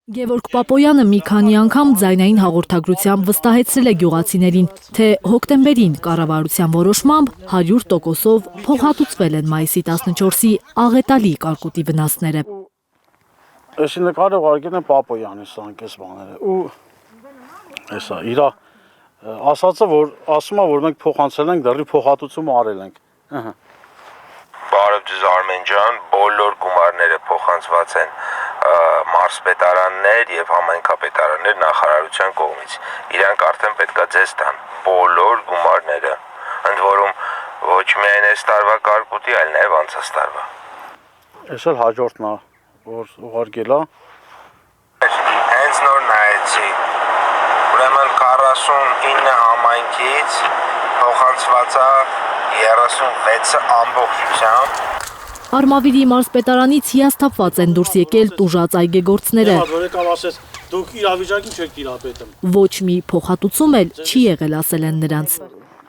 Գևորգ Պապոյանը մի քանի անգամ ձայնային հաղորդագրությամբ վստահեցրել է գյուղացիներին, թե հոկտեմբերին կառավարության որոշմամբ 100%-ով փոխհատուցվել են մայիսի 14-ի աղետալի կարկուտի վնասները։ Էսի նկարը ուղարկել են Պապոյանի սրանք էս բաները ու էսա իրա ասածը որ ասում է որ մենք փոխանցել ենք դեռ փոխհատուցում արել ենք։ Բարև ձեզ Արմեն ջան, բոլոր գումարները փոխանցված են մարզպետարաններ եւ համայնքապետարաններ նախարարության կողմից։ Իրանք արդեն պետքա ձեզ տան բոլոր գումարները, ընդ որում ոչ միայն այս տարվա կարկուտի, այլ նաեւ անցած տարվա։ Էս էլ հաջորդն է, որ ուղարկել է։ Հենց նոր նայեցի։ Ուրեմն 49 համայնքից փոխանցված է 36-ը ամբողջությամբ։ Արմավիրի մարզպետարանից հիասթափված են դուրս եկել տուժած այգեգործները։ Դուք իրավիճակին չեք տիրապետում։ Ոչ մի փոխհատուցում էլ չի եղել, ասել են նրանց։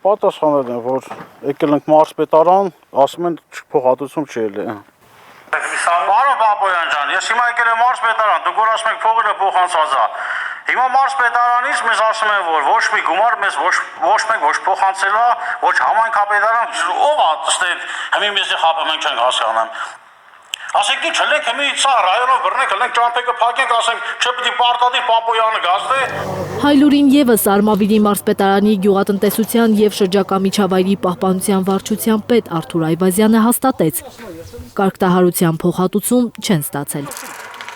Պատասխանել են, որ եկել ենք մարզպետարան, ասում են փոխհատուցում չի եղել։ Պարոն Պապոյան ջան, ես հիմա եկել եմ մարզպետարան, դուք որ ասում եք փողերը փոխանցված է։ Հիմա մարզպետարանից մեզ ասում են, որ ոչ մի գումար մեզ ոչ մեկ ոչ փոխանցել է, ոչ համայնքապետարան, ով է ստեղ, հիմա մեզ խապը մենք չենք հասկանում։ Ասենք դու չլենք հիմի սա ռայոնով բռնենք, հլենք ճամփեգը փակենք, ասենք չպետք է պարտադիր Պապոյանը գազդե։ Հայլուրին եւս Արմավիրի մարզպետարանի գյուղատնտեսության եւ շրջակա միջավայրի պահպանության վարչության պետ Արթուր Այվազյանը հաստատեց. կարգտահարության փոխհատուցում չեն ստացել։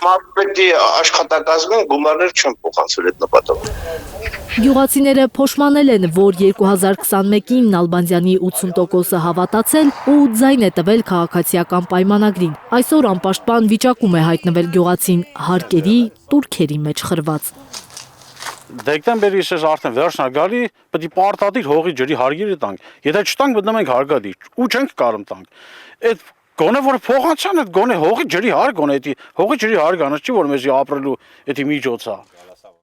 Մարզպետի աշխատակազմին գումարներ չեն փոխանցել այդ նպատակով։ Գյուղացիները փոշմանել են, որ 2021-ին Նալբանդյանի 80%-ը հավատացել ու ձայն է տվել քաղաքացիական պայմանագրին։ Այսօր անպաշտպան վիճակում է հայտնվել գյուղացին հարկերի, տուրքերի մեջ խրված։ Դեկտեմբերից էս արդեն վերջն է գալի, պետք է պարտադիր հողի ջրի հարկերը տանք։ Եթե չտանք, մտնում ենք հարկադիր, ու չենք կարող տանք։ Այդ գոնե որ փոխանցան, այդ գոնե հողի ջրի հարկ գոնե, այդ հողի ջրի հարգանց չի որ մեզի ապրելու այդ միջոց է։